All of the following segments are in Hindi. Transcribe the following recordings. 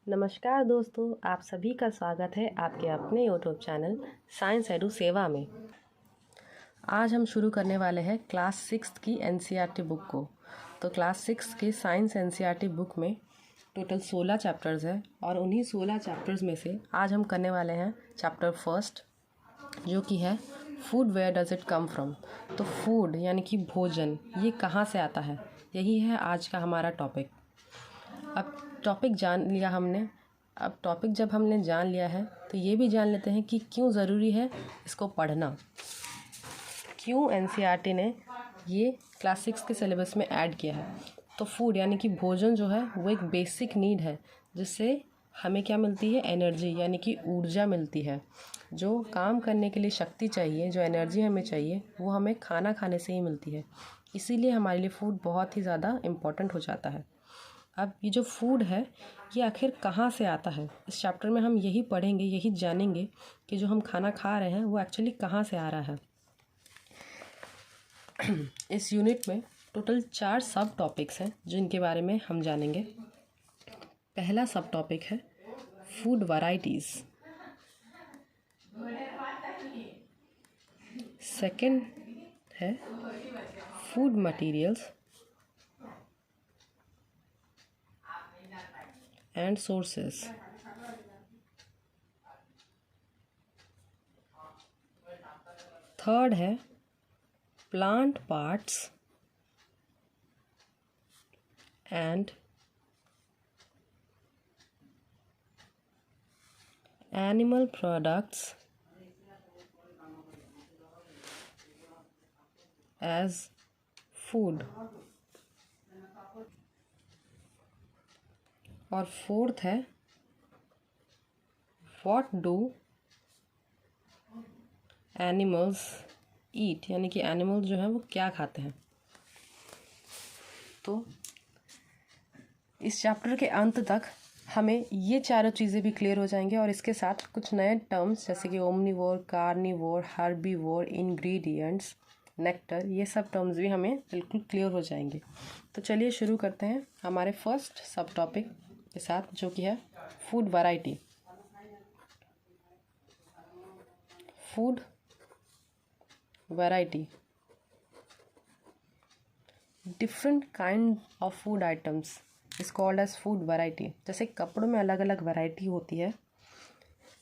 नमस्कार दोस्तों, आप सभी का स्वागत है आपके अपने यूट्यूब चैनल साइंस एडू सेवा में। आज हम शुरू करने वाले हैं क्लास 6 की एनसीईआरटी बुक को। तो क्लास 6 की साइंस एनसीईआरटी बुक में टोटल 16 चैप्टर्स हैं और उन्हीं 16 चैप्टर्स में से आज हम करने वाले हैं चैप्टर फर्स्ट, जो कि है food where does it come from. तो फूड यानी कि भोजन, ये कहाँ से आता है, यही है आज का हमारा टॉपिक। अब टॉपिक जान लिया हमने। अब टॉपिक जब हमने जान लिया है तो ये भी जान लेते हैं कि क्यों ज़रूरी है इसको पढ़ना, क्यों एनसीईआरटी ने ये क्लास 6 के सिलेबस में ऐड किया है। तो फूड यानी कि भोजन जो है वो एक बेसिक नीड है, जिससे हमें क्या मिलती है, एनर्जी यानी कि ऊर्जा मिलती है। जो काम करने के लिए शक्ति चाहिए, जो एनर्जी हमें चाहिए, वो हमें खाना खाने से ही मिलती है। इसीलिए हमारे लिए फूड बहुत ही ज़्यादा इम्पॉर्टेंट हो जाता है। अब ये जो फूड है ये आखिर कहाँ से आता है, इस चैप्टर में हम यही पढ़ेंगे, यही जानेंगे कि जो हम खाना खा रहे हैं वो एक्चुअली कहाँ से आ रहा है। इस यूनिट में टोटल 4 सब टॉपिक्स हैं जिनके बारे में हम जानेंगे। पहला सब टॉपिक है फूड वैरायटीज़। सेकंड है food materials and sources. Third है plant parts and animal products as food. और फोर्थ है व्हाट डू एनिमल्स ईट, यानी कि एनिमल जो है वो क्या खाते हैं। तो इस चैप्टर के अंत तक हमें ये चारों चीज़ें भी क्लियर हो जाएंगे और इसके साथ कुछ नए टर्म्स जैसे कि omnivore, carnivore, herbivore, ingredients, nectar, ये सब टर्म्स भी हमें बिल्कुल क्लियर हो जाएंगे। तो चलिए शुरू करते हैं हमारे फर्स्ट सब टॉपिक के साथ, जो कि है food variety. Food variety, different kind of food items is called as food variety. जैसे कपड़ों में अलग अलग वैरायटी होती है,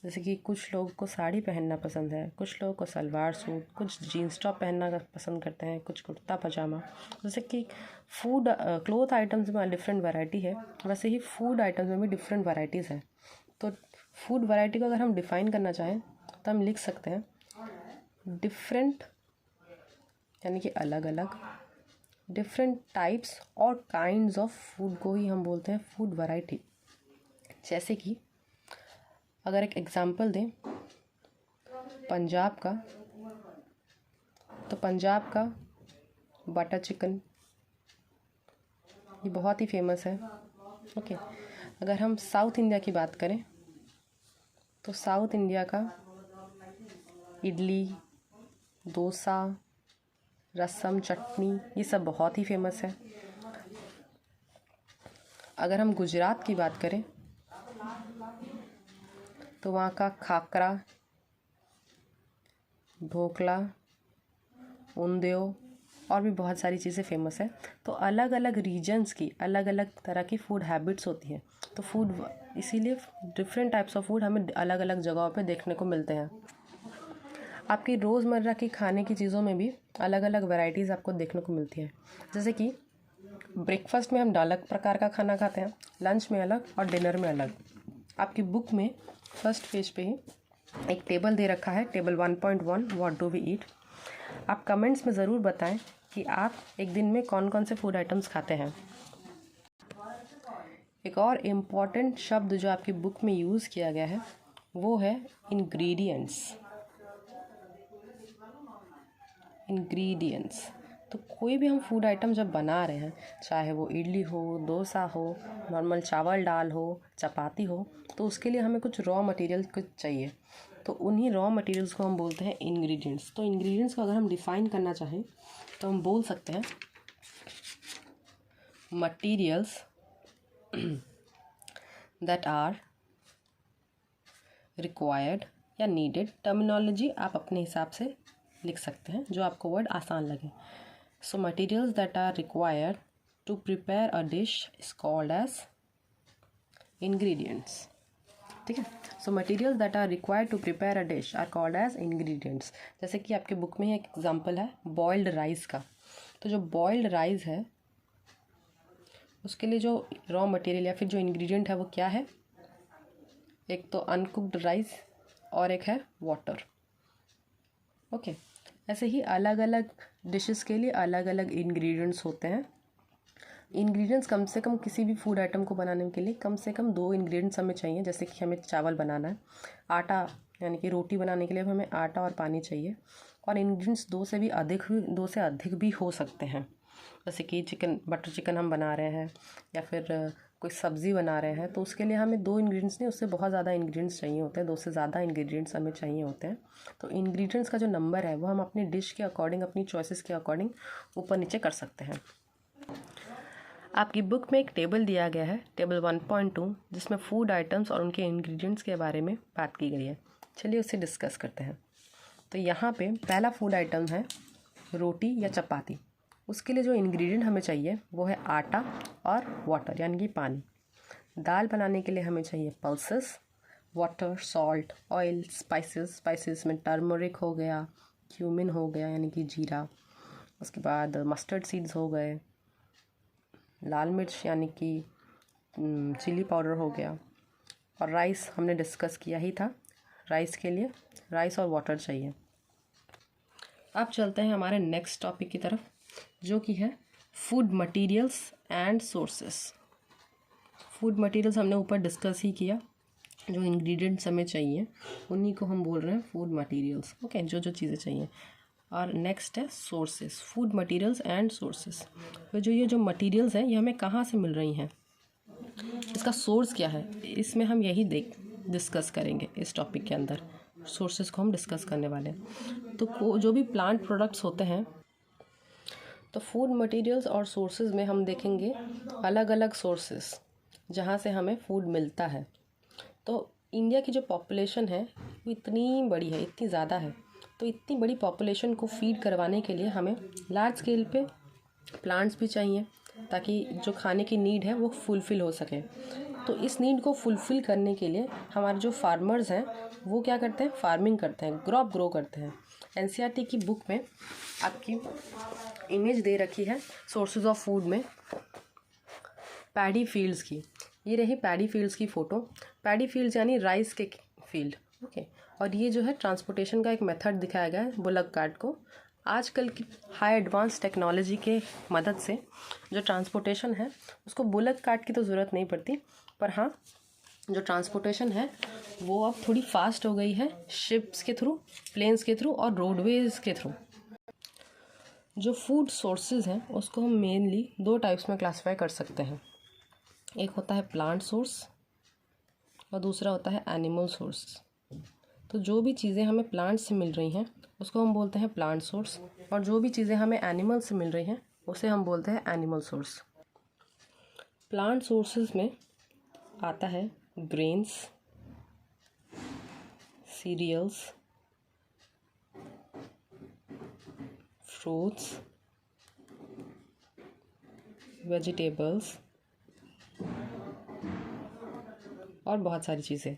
जैसे कि कुछ लोगों को साड़ी पहनना पसंद है, कुछ लोगों को सलवार सूट, कुछ जीन्स टॉप पहनना पसंद करते हैं, कुछ कुर्ता पजामा। जैसे कि फूड क्लोथ आइटम्स में डिफरेंट वैरायटी है, वैसे ही फूड आइटम्स में भी डिफरेंट वैराइटीज़ हैं। तो फूड वैरायटी को अगर हम डिफ़ाइन करना चाहें तो हम लिख सकते हैं डिफरेंट यानी कि अलग अलग, डिफरेंट टाइप्स और काइंड्स ऑफ फूड को ही हम बोलते हैं फूड वैरायटी। जैसे कि अगर एक एग्जांपल दें पंजाब का, तो पंजाब का बटर चिकन ये बहुत ही फेमस है। ओके, अगर हम साउथ इंडिया की बात करें तो साउथ इंडिया का इडली, डोसा, रसम, चटनी, ये सब बहुत ही फेमस है। अगर हम गुजरात की बात करें तो वहाँ का खाकरा, ढोकला, ऊंधियो और भी बहुत सारी चीज़ें फेमस है। तो अलग अलग रीजन्स की अलग अलग तरह की फूड हैबिट्स होती हैं। तो फूड इसीलिए डिफरेंट टाइप्स ऑफ फूड हमें अलग अलग जगहों पे देखने को मिलते हैं। आपकी रोज़मर्रा की खाने की चीज़ों में भी अलग अलग वैरायटीज़ आपको देखने को मिलती है। जैसे कि ब्रेकफास्ट में हम अलग प्रकार का खाना खाते हैं, लंच में अलग और डिनर में अलग। आपकी बुक में फर्स्ट पेज पे ही एक टेबल दे रखा है, table 1.1 what do we eat. आप कमेंट्स में ज़रूर बताएं कि आप एक दिन में कौन कौन से फूड आइटम्स खाते हैं। एक और इम्पॉर्टेंट शब्द जो आपकी बुक में यूज़ किया गया है वो है इंग्रेडिएंट्स। इंग्रेडिएंट्स, तो कोई भी हम फूड आइटम जब बना रहे हैं, चाहे वो इडली हो, डोसा हो, नॉर्मल चावल दाल हो, चपाती हो, तो उसके लिए हमें कुछ रॉ मटेरियल कुछ चाहिए। तो उन्हीं रॉ मटेरियल्स को हम बोलते हैं इंग्रेडिएंट्स। तो इंग्रेडिएंट्स को अगर हम डिफ़ाइन करना चाहें तो हम बोल सकते हैं मटेरियल्स दैट आर रिक्वायर्ड या नीडेड, टर्मिनोलॉजी आप अपने हिसाब से लिख सकते हैं जो आपको वर्ड आसान लगे. So materials that are required to prepare a dish is called as ingredients. ठीक है. So materials that are required to prepare a dish are called as ingredients. जैसे कि आपके बुक में एक एग्जांपल है बॉइल्ड राइस का. तो जो बॉइल्ड राइस है उसके लिए जो रॉ मटेरियल या फिर जो इंग्रेडिएंट है वो क्या है? एक तो अनकुक्ड राइस और एक है वाटर. ओके. ऐसे ही अलग अलग डिशेस के लिए अलग अलग इंग्रेडिएंट्स होते हैं. इंग्रेडिएंट्स कम से कम किसी भी फूड आइटम को बनाने के लिए कम से कम 2 इंग्रेडिएंट्स हमें चाहिए. जैसे कि हमें चावल बनाना है, आटा यानी कि रोटी बनाने के लिए हमें आटा और पानी चाहिए. और इंग्रेडिएंट्स 2 से अधिक भी हो सकते हैं. जैसे कि बटर चिकन हम बना रहे हैं या फिर कोई सब्ज़ी बना रहे हैं तो उसके लिए हमें 2 इंग्रेडिएंट्स नहीं, उससे बहुत ज़्यादा इंग्रेडिएंट्स चाहिए होते हैं. 2 से ज़्यादा इंग्रेडिएंट्स हमें चाहिए होते हैं. तो इंग्रेडिएंट्स का जो नंबर है वो हम अपनी डिश के अकॉर्डिंग, अपनी चॉइसेस के अकॉर्डिंग ऊपर नीचे कर सकते हैं. आपकी बुक में एक टेबल दिया गया है, टेबल 1.2, जिसमें फूड आइटम्स और उनके इंग्रेडिएंट्स के बारे में बात की गई है. चलिए उसे डिस्कस करते हैं. तो यहाँ पे पहला फूड आइटम है रोटी या चपाती. उसके लिए जो इंग्रेडिएंट हमें चाहिए वो है आटा और वाटर यानी कि पानी. दाल बनाने के लिए हमें चाहिए pulses, water, salt, oil, spices में टर्मरिक हो गया, क्यूमिन हो गया यानी कि जीरा, उसके बाद मस्टर्ड सीड्स हो गए, लाल मिर्च यानी कि चिली पाउडर हो गया, और राइस हमने डिस्कस किया ही था. राइस के लिए राइस और वाटर चाहिए. अब चलते हैं हमारे नेक्स्ट टॉपिक की तरफ जो कि है food materials and sources. Food materials हमने ऊपर डिस्कस ही किया. जो इंग्रेडिएंट्स हमें चाहिए उन्हीं को हम बोल रहे हैं फूड मटेरियल्स. ओके. जो चीज़ें चाहिए. और नेक्स्ट है sources, food materials and sources. तो ये जो मटेरियल्स हैं ये हमें कहाँ से मिल रही हैं, इसका सोर्स क्या है, इसमें हम यही डिस्कस करेंगे इस टॉपिक के अंदर. सोर्सेस को हम डिस्कस करने वाले हैं. तो जो भी प्लांट प्रोडक्ट्स होते हैं, तो फूड मटेरियल्स और सोर्सेज में हम देखेंगे अलग अलग सोर्सेस जहाँ से हमें फूड मिलता है. तो इंडिया की जो पॉपुलेशन है वो इतनी बड़ी है, इतनी ज़्यादा है. तो इतनी बड़ी पॉपुलेशन को फीड करवाने के लिए हमें लार्ज स्केल पे प्लांट्स भी चाहिए ताकि जो खाने की नीड है वो फुलफ़िल हो सके. तो इस नीड को फुलफ़िल करने के लिए हमारे जो फार्मर्स हैं वो क्या करते हैं, फार्मिंग करते हैं, क्रॉप ग्रो करते हैं. एनसीईआरटी की बुक में आपकी इमेज दे रखी है सोर्सेज ऑफ फूड में पैडी फील्ड्स की. ये रही पैडी फील्ड्स की फ़ोटो. पैडी फील्ड्स यानी राइस के फील्ड. ओके. और ये जो है ट्रांसपोर्टेशन का एक मेथड दिखाया गया है बुलक कार्ट को. आजकल की हाई एडवांस टेक्नोलॉजी के मदद से जो ट्रांसपोर्टेशन है उसको बुलक कार्ट की तो ज़रूरत नहीं पड़ती, पर हाँ जो ट्रांसपोर्टेशन है वो अब थोड़ी फास्ट हो गई है शिप्स के थ्रू, प्लेन्स के थ्रू और रोडवेज़ के थ्रू. जो फूड सोर्सेज हैं उसको हम मेनली 2 टाइप्स में क्लासिफाई कर सकते हैं. एक होता है प्लांट सोर्स और दूसरा होता है एनिमल सोर्स. तो जो भी चीज़ें हमें प्लांट से मिल रही हैं उसको हम बोलते हैं प्लांट सोर्स, और जो भी चीज़ें हमें एनिमल से मिल रही हैं उसे हम बोलते हैं एनिमल सोर्स. प्लांट सोर्सेज में आता है ग्रेन्स, सीरियल्स, फ्रूट्स, वेजिटेबल्स और बहुत सारी चीज़ें.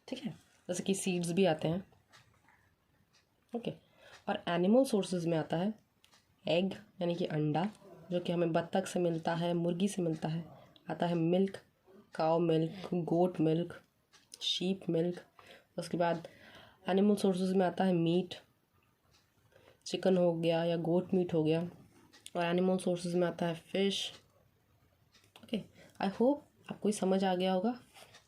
ठीक है. जैसे कि सीड्स भी आते हैं. ओके. और एनिमल सोर्सेज में आता है एग यानी कि अंडा, जो कि हमें बत्तख से मिलता है, मुर्गी से मिलता है. आता है milk, cow milk, goat milk, sheep milk. उसके बाद एनिमल सोर्सेज में आता है मीट, चिकन हो गया या गोट मीट हो गया. और एनिमल सोर्सेज में आता है फ़िश. ओके. आई होप आपको समझ आ गया होगा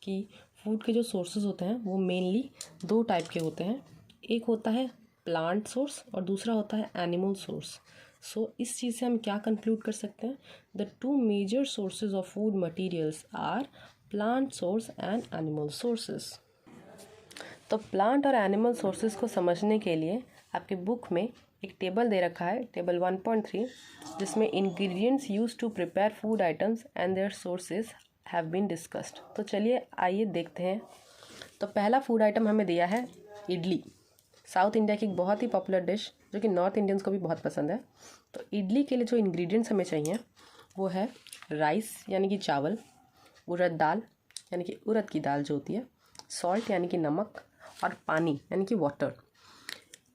कि फूड के जो सोर्सेज होते हैं वो मेनली 2 टाइप के होते हैं. एक होता है प्लांट सोर्स और दूसरा होता है एनिमल सोर्स. सो इस चीज़ से हम क्या कंक्लूड कर सकते हैं, the 2 major sources of food materials are plant source and animal sources. तो प्लांट और एनिमल सोर्सेज को समझने के लिए आपके बुक में एक टेबल दे रखा है, टेबल 1.3, जिसमें ingredients used to prepare food items and their sources have been discussed. तो चलिए आइए देखते हैं। तो पहला फूड आइटम हमें दिया है इडली, साउथ इंडिया की एक बहुत ही पॉपुलर डिश जो कि नॉर्थ इंडियंस को भी बहुत पसंद है। तो इडली के लिए जो इंग्रेडिएंट्स हमें चाहिए वो है राइस यानी कि चावल, उड़द दाल यानी कि उड़द की दाल जो होती है, सॉल्ट यानी कि नमक, और पानी यानी कि वाटर।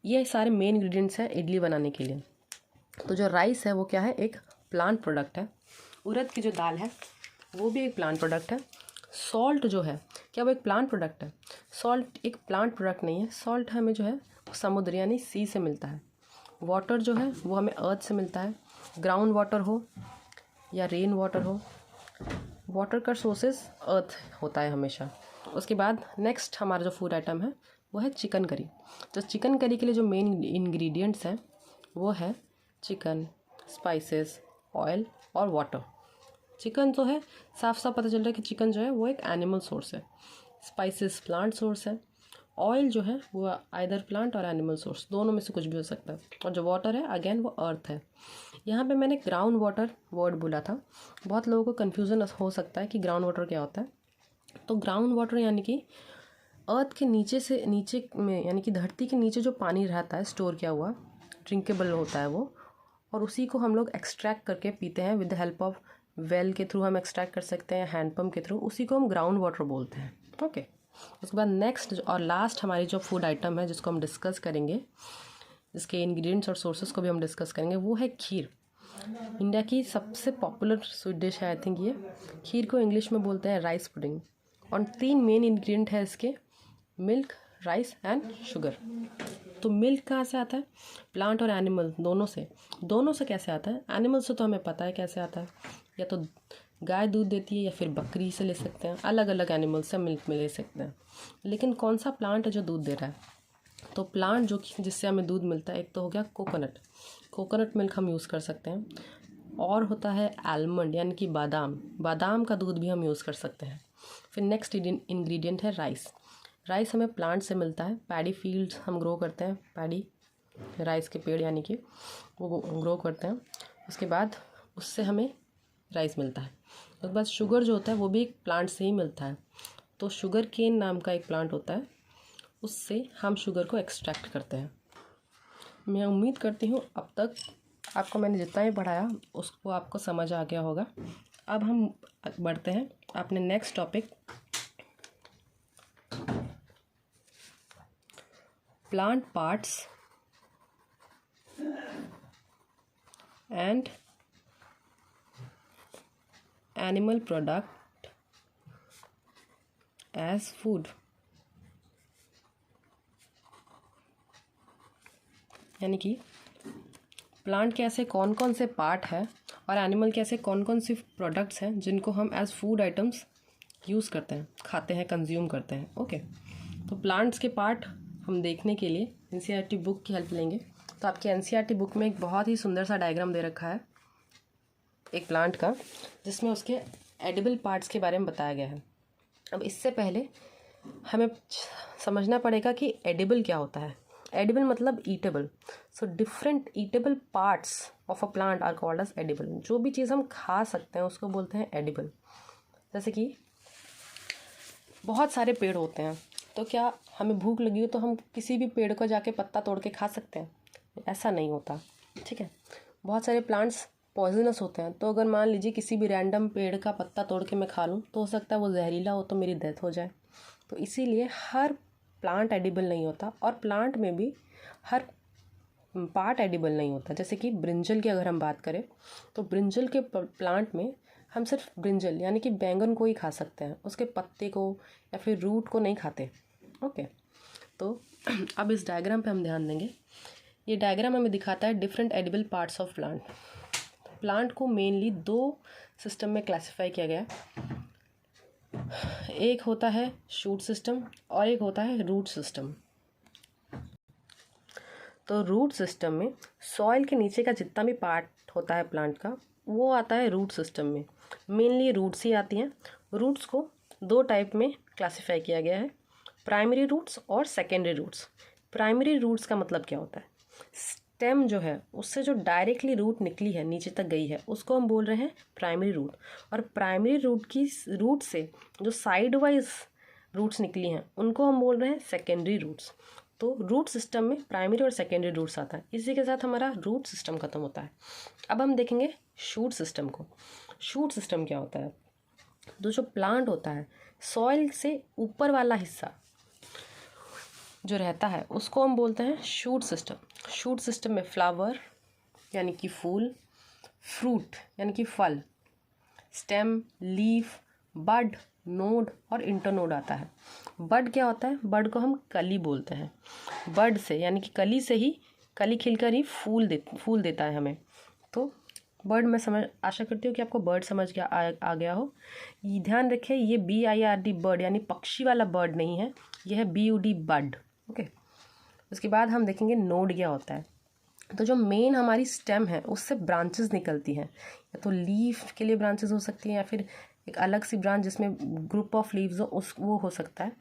ये सारे मेन इंग्रेडिएंट्स हैं इडली बनाने के लिए। तो जो राइस है वो क्या है, एक प्लांट प्रोडक्ट है। उड़द की जो दाल है वो भी एक प्लांट प्रोडक्ट है। सॉल्ट जो है क्या वो एक प्लांट प्रोडक्ट है? सॉल्ट एक प्लांट प्रोडक्ट नहीं है। सॉल्ट हमें जो है समुद्र यानी सी से मिलता है। वाटर जो है वो हमें अर्थ से मिलता है, ग्राउंड वाटर हो या रेन वाटर हो। वाटर का सोर्सेस अर्थ होता है हमेशा। उसके बाद नेक्स्ट हमारा जो फूड आइटम है वो है चिकन करी। तो चिकन करी के लिए जो मेन इंग्रेडिएंट्स हैं वो है चिकन, स्पाइसेस, ऑयल और वाटर। चिकन तो है, साफ साफ पता चल रहा है कि चिकन जो है वो एक एनिमल सोर्स है। स्पाइसेस प्लांट सोर्स है। ऑयल जो है वो आइदर प्लांट और एनिमल सोर्स, दोनों में से कुछ भी हो सकता है। और जो वाटर है अगेन वो अर्थ है। यहाँ पे मैंने ग्राउंड वाटर वर्ड बोला था। बहुत लोगों को कन्फ्यूज़न हो सकता है कि ग्राउंड वाटर क्या होता है। तो ग्राउंड वाटर यानी कि अर्थ के नीचे से नीचे में, यानी कि धरती के नीचे जो पानी रहता है स्टोर किया हुआ, ड्रिंकेबल होता है वो, और उसी को हम लोग एक्सट्रैक्ट करके पीते हैं। With the help of well के थ्रू हम एक्सट्रैक्ट कर सकते हैं, हैंडपम्प के थ्रू, उसी को हम ग्राउंड वाटर बोलते हैं। ओके। उसके बाद नेक्स्ट और लास्ट हमारी जो फूड आइटम है जिसको हम डिस्कस करेंगे, जिसके इंग्रेडिएंट्स और सोर्सेस को भी हम डिस्कस करेंगे, वो है खीर। इंडिया की सबसे पॉपुलर स्वीट डिश है आई थिंक ये। खीर को इंग्लिश में बोलते हैं राइस पुडिंग। और 3 मेन इंग्रेडिएंट है इसके, मिल्क, राइस एंड शुगर। तो मिल्क कहाँ से आता है? प्लांट और एनिमल दोनों से कैसे आता है? एनिमल से तो हमें पता है कैसे आता है, या तो गाय दूध देती है या फिर बकरी से ले सकते हैं। अलग अलग एनिमल से मिल्क में ले सकते हैं। लेकिन कौन सा प्लांट है जो दूध दे रहा है? तो प्लांट जो जिससे हमें दूध मिलता है, एक तो हो गया कोकोनट मिल्क हम यूज़ कर सकते हैं, और होता है आलमंड यानी कि बादाम का दूध भी हम यूज़ कर सकते हैं। फिर नेक्स्ट इंग्रेडिएंट है राइस हमें प्लांट से मिलता है। पैडी फील्ड्स हम ग्रो करते हैं, पैडी राइस के पेड़ यानी कि वो ग्रो करते हैं। उसके बाद उससे हमें राइस मिलता है। उसके बाद शुगर जो होता है वो भी एक प्लांट से ही मिलता है। तो शुगर केन नाम का एक प्लांट होता है, उससे हम शुगर को एक्सट्रैक्ट करते हैं। मैं उम्मीद करती हूँ अब तक आपको मैंने जितना ही पढ़ाया उसको आपको समझ आ गया होगा। अब हम बढ़ते हैं अपने next topic, plant parts and animal product as food. यानी कि प्लांट के ऐसे कौन कौन से पार्ट हैं और एनिमल के ऐसे कौन कौन सी प्रोडक्ट्स हैं जिनको हम एज फूड आइटम्स यूज़ करते हैं, खाते हैं, कंज्यूम करते हैं। ओके। तो प्लांट्स के पार्ट हम देखने के लिए एनसीईआरटी बुक की हेल्प लेंगे। तो आपकी एनसीईआरटी बुक में एक बहुत ही सुंदर सा डायग्राम दे रखा है एक प्लांट का, जिसमें उसके एडिबल पार्ट्स के बारे में बताया गया है। अब इससे पहले हमें समझना पड़ेगा कि एडिबल क्या होता है। एडिबल मतलब eatable. So different eatable parts of a plant are called as edible. जो भी चीज़ हम खा सकते हैं उसको बोलते हैं एडिबल। जैसे कि बहुत सारे पेड़ होते हैं, तो क्या हमें भूख लगी हो तो हम किसी भी पेड़ को जाके पत्ता तोड़ के खा सकते हैं? ऐसा नहीं होता, ठीक है। बहुत सारे प्लांट्स पॉइजनस होते हैं, तो अगर मान लीजिए किसी भी रैंडम पेड़ का पत्ता तोड़ के मैं खा लूँ तो हो सकता है वो जहरीला हो, तो मेरी डेथ हो जाए। तो इसीलिए हर प्लांट एडिबल नहीं होता, और प्लांट में भी हर पार्ट एडिबल नहीं होता। जैसे कि ब्रिंजल की अगर हम बात करें तो ब्रिंजल के प्लांट में हम सिर्फ ब्रिंजल यानी कि बैंगन को ही खा सकते हैं, उसके पत्ते को या फिर रूट को नहीं खाते। ओके। तो अब इस डायग्राम पे हम ध्यान देंगे। ये डायग्राम हमें दिखाता है different edible parts of plant. Plant को मेनली 2 सिस्टम में क्लासिफाई किया गया। एक होता है शूट सिस्टम और एक होता है रूट सिस्टम। तो रूट सिस्टम में सॉइल के नीचे का जितना भी पार्ट होता है प्लांट का वो आता है रूट सिस्टम में। मेनली रूट्स ही आती हैं। रूट्स को 2 टाइप में क्लासिफाई किया गया है, प्राइमरी रूट्स और सेकेंडरी रूट्स। प्राइमरी रूट्स का मतलब क्या होता है? स्टेम जो है उससे जो डायरेक्टली रूट निकली है, नीचे तक गई है, उसको हम बोल रहे हैं प्राइमरी रूट। और प्राइमरी रूट से जो साइड वाइज रूट्स निकली हैं उनको हम बोल रहे हैं सेकेंडरी रूट्स। तो रूट सिस्टम में प्राइमरी और सेकेंडरी रूट्स आता है। इसी के साथ हमारा रूट सिस्टम खत्म होता है। अब हम देखेंगे शूट सिस्टम को। शूट सिस्टम क्या होता है? तो जो प्लांट होता है, सॉइल से ऊपर वाला हिस्सा जो रहता है उसको हम बोलते हैं शूट सिस्टम। शूट सिस्टम में फ्लावर यानी कि फूल, फ्रूट यानी कि फल, स्टेम, लीफ, बड, नोड और इंटरनोड आता है। बड क्या होता है? बड को हम कली बोलते हैं। बड से यानी कि कली से ही, कली खिलकर ही फूल देता है हमें। तो बर्ड मैं आशा करती हूँ कि आपको बर्ड समझ आ गया हो। ये ध्यान रखें, ये BIRD बर्ड यानी पक्षी वाला बर्ड नहीं है, यह है BUD बड। ओके। उसके बाद हम देखेंगे नोड क्या होता है। तो जो मेन हमारी स्टेम है उससे ब्रांचेस निकलती हैं, या तो लीफ के लिए ब्रांचेस हो सकती हैं या फिर एक अलग सी ब्रांच जिसमें ग्रुप ऑफ लीव्स हो वो हो सकता है।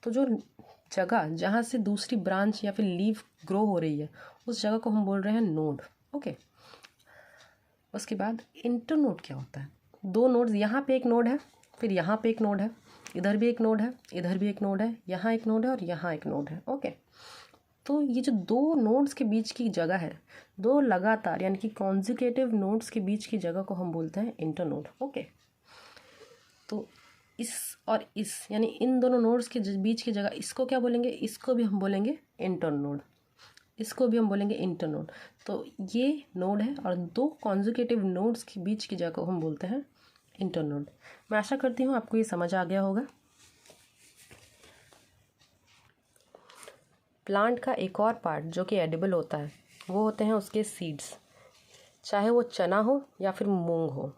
तो जो जगह जहाँ से दूसरी ब्रांच या फिर लीफ ग्रो हो रही है उस जगह को हम बोल रहे हैं नोड। ओके। उसके बाद इंटरनोड क्या होता है? दो नोड्स, यहाँ पे एक नोड है, फिर यहाँ पे एक नोड है, इधर भी एक नोड है, इधर भी एक नोड है, यहाँ एक नोड है और यहाँ एक नोड है। ओके। तो ये जो दो नोड्स के बीच की जगह है, दो लगातार यानी कि कॉन्जिक्यूटिव नोड्स के बीच की जगह को हम बोलते हैं इंटरनोड। ओके। तो इस और इस यानी इन दोनों नोड्स के बीच की जगह, इसको क्या बोलेंगे? इसको भी हम बोलेंगे इंटरनोड। इसको भी हम बोलेंगे इंटरनोड। तो ये नोड है और दो कॉन्जिक्यूटिव नोड्स के बीच की जगह को हम बोलते हैं इंटरनोड। मैं आशा करती हूँ आपको ये समझ आ गया होगा। प्लांट का एक और पार्ट जो कि एडिबल होता है वो होते हैं उसके सीड्स, चाहे वो चना हो या फिर मूंग हो।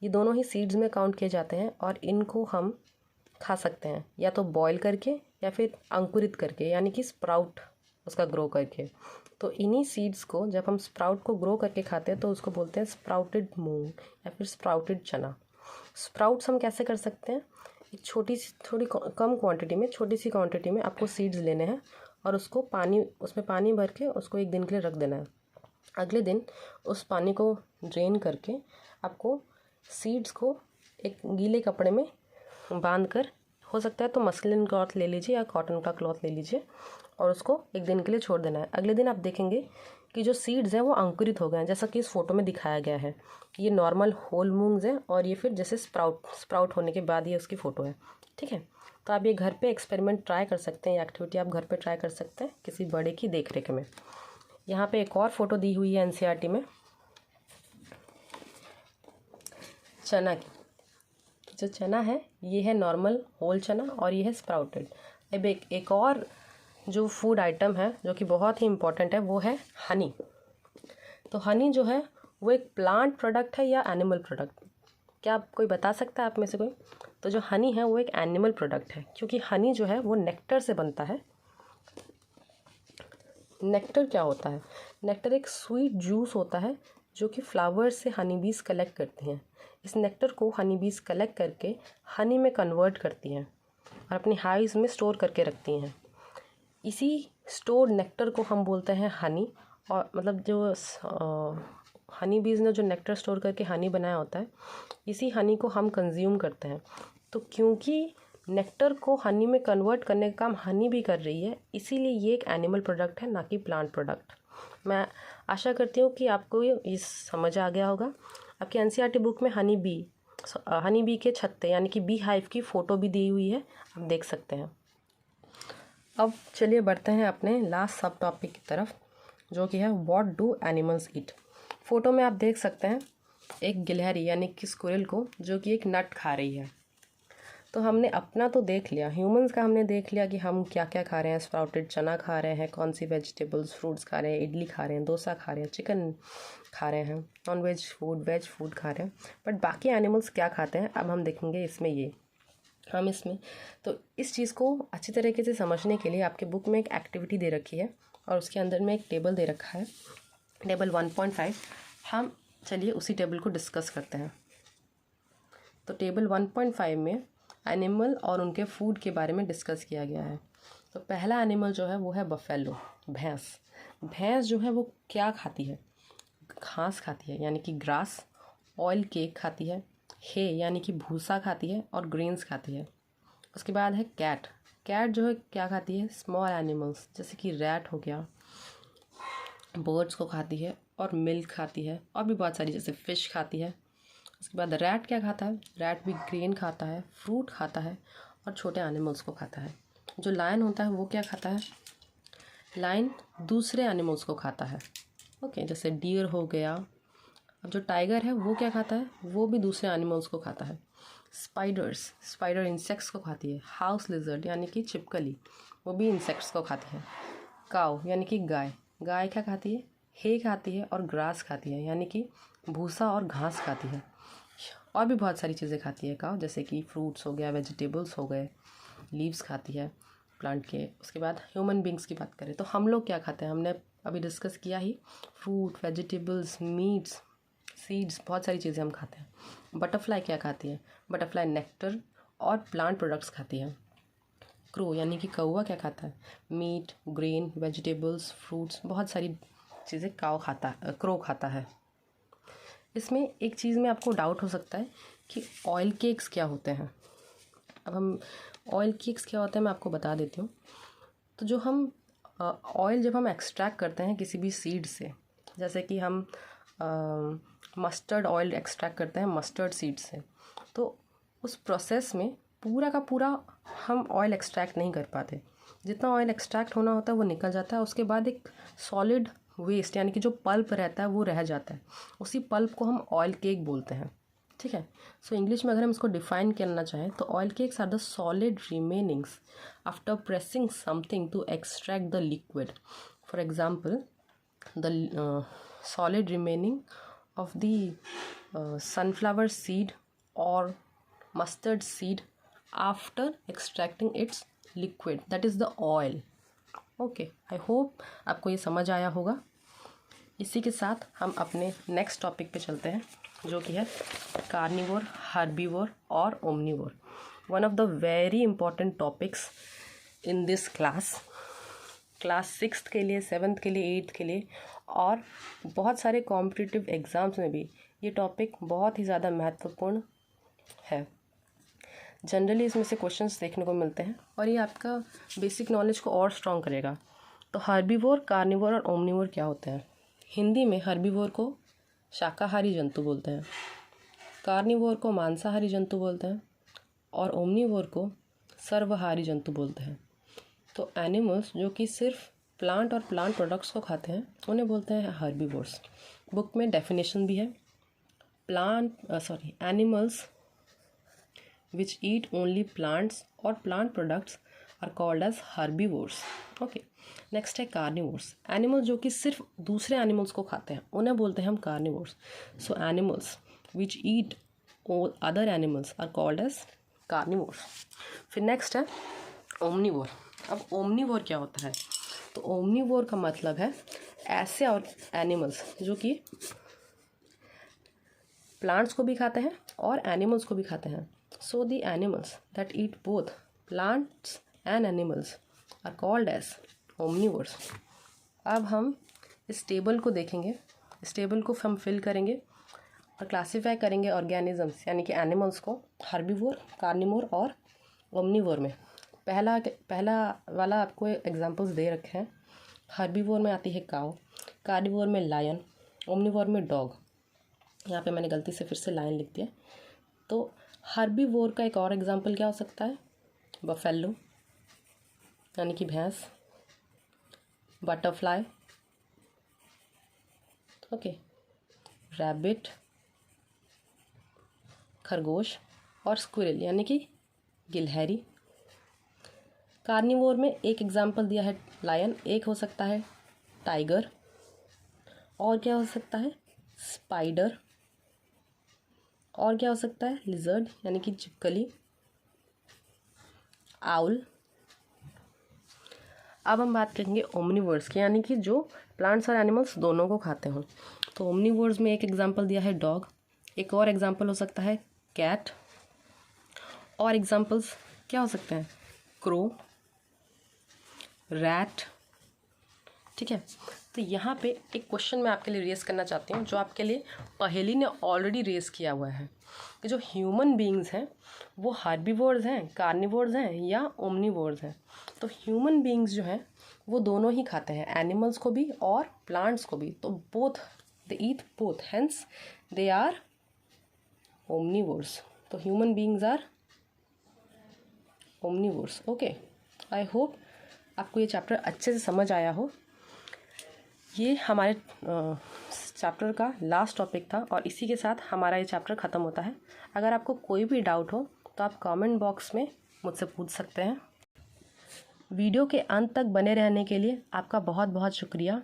ये दोनों ही सीड्स में काउंट किए जाते हैं और इनको हम खा सकते हैं, या तो बॉईल करके या फिर अंकुरित करके यानी कि स्प्राउट उसका ग्रो करके। तो इन्हीं सीड्स को जब हम स्प्राउट को ग्रो करके खाते हैं तो उसको बोलते हैं स्प्राउटेड मूंग या फिर स्प्राउटेड चना। स्प्राउट्स हम कैसे कर सकते हैं? एक थोड़ी कम क्वांटिटी में, छोटी सी क्वांटिटी में आपको सीड्स लेने हैं और उसको उसमें पानी भर के उसको एक दिन के लिए रख देना है। अगले दिन उस पानी को ड्रेन करके आपको सीड्स को एक गीले कपड़े में बांध कर, हो सकता है तो मसलिन क्लॉथ ले लीजिए या कॉटन का क्लॉथ ले लीजिए और उसको एक दिन के लिए छोड़ देना है। अगले दिन आप देखेंगे कि जो सीड्स हैं वो अंकुरित हो गए हैं, जैसा कि इस फोटो में दिखाया गया है। ये नॉर्मल होल मूंग्स हैं और ये फिर जैसे स्प्राउट होने के बाद ये उसकी फ़ोटो है। ठीक है। तो आप ये घर पे एक्सपेरिमेंट ट्राई कर सकते हैं, एक्टिविटी आप घर पे ट्राई कर सकते हैं किसी बड़े की देख रेख में। यहाँ पे एक और फोटो दी हुई है NCERT में चना की। जो चना है ये है नॉर्मल होल चना और ये है स्प्राउटेड। अब एक और जो फूड आइटम है जो कि बहुत ही इम्पॉर्टेंट है वो है हनी। तो हनी जो है वो एक प्लांट प्रोडक्ट है या एनिमल प्रोडक्ट? क्या आप कोई बता सकता है आप में से कोई? तो जो हनी है वो एक एनिमल प्रोडक्ट है, क्योंकि हनी जो है वो नेक्टर से बनता है। नेक्टर क्या होता है? नेक्टर एक स्वीट जूस होता है जो कि फ्लावर्स से हनी बीज कलेक्ट करती हैं। इस नेक्टर को हनी बीज कलेक्ट करके हनी में कन्वर्ट करती हैं और अपनी हाइव्स में स्टोर करके रखती हैं। इसी स्टोर्ड नेक्टर को हम बोलते हैं हनी। और मतलब जो हनी बीज ने जो नेक्टर स्टोर करके हनी बनाया होता है, इसी हनी को हम कंज्यूम करते हैं। तो क्योंकि नेक्टर को हनी में कन्वर्ट करने का काम हनी भी कर रही है, इसीलिए ये एक एनिमल प्रोडक्ट है, ना कि प्लांट प्रोडक्ट। मैं आशा करती हूँ कि आपको ये समझ आ गया होगा। आपकी NCERT बुक में हनी बी के छत्ते यानी कि बी हाइव की फ़ोटो भी दी हुई है, आप देख सकते हैं। अब चलिए बढ़ते हैं अपने लास्ट सब टॉपिक की तरफ, जो कि है what do animals eat. Photo में आप देख सकते हैं एक गिलहरी यानी कि स्क्विरल को, जो कि एक नट खा रही है। तो हमने अपना तो देख लिया, ह्यूमंस का हमने देख लिया कि हम क्या क्या खा रहे हैं। स्प्राउटेड चना खा रहे हैं, कौन सी वेजिटेबल्स फ्रूट्स खा रहे हैं, इडली खा रहे हैं, डोसा खा रहे हैं, चिकन खा रहे हैं, non veg food, veg food खा रहे हैं। बट बाकी एनिमल्स क्या खाते हैं अब हम देखेंगे इसमें तो इस चीज़ को अच्छी तरीके से समझने के लिए आपके बुक में एक एक्टिविटी दे रखी है और उसके अंदर में एक टेबल दे रखा है, टेबल 1.5। हम चलिए उसी टेबल को डिस्कस करते हैं। तो टेबल 1.5 में एनिमल और उनके फूड के बारे में डिस्कस किया गया है। तो पहला एनिमल जो है वो है बफेलो, भैंस। भैंस जो है वो क्या खाती है? घास खाती है यानी कि ग्रास, ऑयल केक खाती है, हे यानी कि भूसा खाती है, और ग्रेन्स खाती है। उसके बाद है कैट। कैट जो है क्या खाती है? स्मॉल एनिमल्स जैसे कि रैट हो गया, बर्ड्स को खाती है, और मिल्क खाती है, और भी बहुत सारी जैसे फ़िश खाती है। उसके बाद रैट क्या खाता है? रैट भी ग्रेन खाता है, फ्रूट खाता है, और छोटे एनिमल्स को खाता है। जो लायन होता है वो क्या खाता है? लायन दूसरे एनिमल्स को खाता है। ओके, जैसे डियर हो गया। अब जो टाइगर है वो क्या खाता है? वो भी दूसरे एनिमल्स को खाता है। स्पाइडर इंसेक्ट्स को खाती है। हाउस लिजर्ड यानी कि छिपकली, वो भी इंसेक्ट्स को खाती है। काऊ यानी कि गाय, गाय क्या खाती है? हे खाती है और ग्रास खाती है, यानी कि भूसा और घास खाती है। और भी बहुत सारी चीज़ें खाती है काऊ, जैसे कि फ्रूट्स हो गया, वेजिटेबल्स हो गए, लीव्स खाती है प्लांट के। उसके बाद ह्यूमन बींग्स की बात करें तो हम लोग क्या खाते हैं? हमने अभी डिस्कस किया ही, फ्रूट, वेजिटेबल्स, मीट्स, सीड्स, बहुत सारी चीज़ें हम खाते हैं। बटरफ्लाई क्या खाती है? बटरफ्लाई नेक्टर और प्लांट प्रोडक्ट्स खाती है। क्रो यानी कि कौवा क्या खाता है? मीट, ग्रेन, वेजिटेबल्स, फ्रूट्स, बहुत सारी चीज़ें क्रो खाता है। इसमें एक चीज़ में आपको डाउट हो सकता है कि ऑयल केक्स क्या होते हैं। अब हम ऑयल केक्स क्या होते हैं मैं आपको बता देती हूँ। तो जो हम ऑयल जब हम एक्सट्रैक्ट करते हैं किसी भी सीड से, जैसे कि हम मस्टर्ड ऑयल एक्सट्रैक्ट करते हैं मस्टर्ड सीड से, तो उस प्रोसेस में पूरा का पूरा हम ऑयल एक्सट्रैक्ट नहीं कर पाते। जितना ऑयल एक्सट्रैक्ट होना होता है वो निकल जाता है। उसके बाद एक सॉलिड वेस्ट यानी कि जो पल्प रहता है वो रह जाता है। उसी पल्प को हम ऑयल केक बोलते हैं। ठीक है। सो इंग्लिश में अगर हम इसको डिफाइन करना चाहें तो oil cakes are the solid remainings after pressing something to extract the liquid. For example the solid remaining of the sunflower seed or mustard seed after extracting its liquid, that is the oil. Okay, I hope आपको ये समझ आया होगा। इसी के साथ हम अपने नेक्स्ट टॉपिक पे चलते हैं जो कि है कार्निवोर, हर्बीवोर और omnivore. One of the very important topics in this class 6th के लिए, 7th के लिए, 8th के लिए, और बहुत सारे कॉम्पिटिटिव एग्ज़ाम्स में भी ये टॉपिक बहुत ही ज़्यादा महत्वपूर्ण है। जनरली इसमें से क्वेश्चंस देखने को मिलते हैं और ये आपका बेसिक नॉलेज को और स्ट्रॉन्ग करेगा। तो हर्बीवोर, कार्निवोर और ओमनीवोर क्या होते हैं? हिंदी में हर्बीवोर को शाकाहारी जंतु बोलते हैं, कार्निवोर को मांसाहारी जंतु बोलते हैं, और ओमनीवोर को सर्वहारी जंतु बोलते हैं। तो एनिमल्स जो कि सिर्फ प्लांट और प्लांट प्रोडक्ट्स को खाते हैं उन्हें बोलते हैं हर्बीवोर्स। बुक में डेफिनेशन भी है। Animals which eat only plants और plant products are called as herbivores. Okay, next है कार्निवोर्स। एनिमल्स जो कि सिर्फ दूसरे एनिमल्स को खाते हैं उन्हें बोलते हैं हम carnivores. So animals which eat other animals are called as carnivores. फिर नेक्स्ट है ओमनीवोर। अब ओमनीवोर क्या होता है? तो ओमनीवोर का मतलब है ऐसे और एनिमल्स जो कि प्लांट्स को भी खाते हैं और एनिमल्स को भी खाते हैं। So the animals that eat both plants and animals are called as omnivores. अब हम इस टेबल को देखेंगे। इस टेबल को हम फिल करेंगे और क्लासीफाई करेंगे ऑर्गेनिजम्स यानी कि एनिमल्स को हर्बीवोर, कार्निवोर और ओमनीवोर में। पहला वाला आपको एग्जांपल्स दे रखे हैं। हर्बीवोर में आती है काऊ, कार्निवोर में लायन, ओमनीवोर में डॉग। यहाँ पे मैंने गलती से फिर से लायन लिख दिया। तो हर्बीवोर का एक और एग्जांपल क्या हो सकता है? बफेलो यानी कि भैंस, बटरफ्लाई, ओके, रैबिट खरगोश, और स्क्विरल यानी कि गिलहरी। कार्निवोर में एक एग्जाम्पल दिया है लायन, एक हो सकता है टाइगर, और क्या हो सकता है? स्पाइडर, और क्या हो सकता है? लिजर्ड यानी कि छिपकली, आउल। अब हम बात करेंगे ओमनीवोर्स की, यानी कि जो प्लांट्स और एनिमल्स दोनों को खाते हों। तो ओमनीवोर्स में एक एग्जाम्पल दिया है डॉग, एक और एग्जाम्पल हो सकता है कैट, और एग्जाम्पल्स क्या हो सकते हैं? Crow, rat. ठीक है, तो यहाँ पे एक क्वेश्चन मैं आपके लिए रेस करना चाहती हूँ, जो आपके लिए पहेली ने ऑलरेडी रेस किया हुआ है कि जो ह्यूमन बींग्स हैं वो हार्बीवोर्स हैं, कार्निवोर्स हैं या ओमनीवोर्स हैं। तो ह्यूमन बींग्स जो हैं वो दोनों ही खाते हैं, एनिमल्स को भी और प्लांट्स को भी। तो both, they eat both, hence they are omnivores. तो human beings are omnivores. Okay, I hope आपको ये चैप्टर अच्छे से समझ आया हो। ये हमारे चैप्टर का लास्ट टॉपिक था और इसी के साथ हमारा ये चैप्टर ख़त्म होता है। अगर आपको कोई भी डाउट हो तो आप कमेंट बॉक्स में मुझसे पूछ सकते हैं। वीडियो के अंत तक बने रहने के लिए आपका बहुत बहुत शुक्रिया।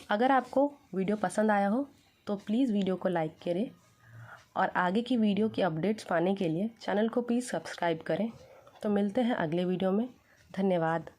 अगर आपको वीडियो पसंद आया हो तो प्लीज़ वीडियो को लाइक करें और आगे की वीडियो की अपडेट्स पाने के लिए चैनल को प्लीज़ सब्सक्राइब करें। तो मिलते हैं अगले वीडियो में। धन्यवाद।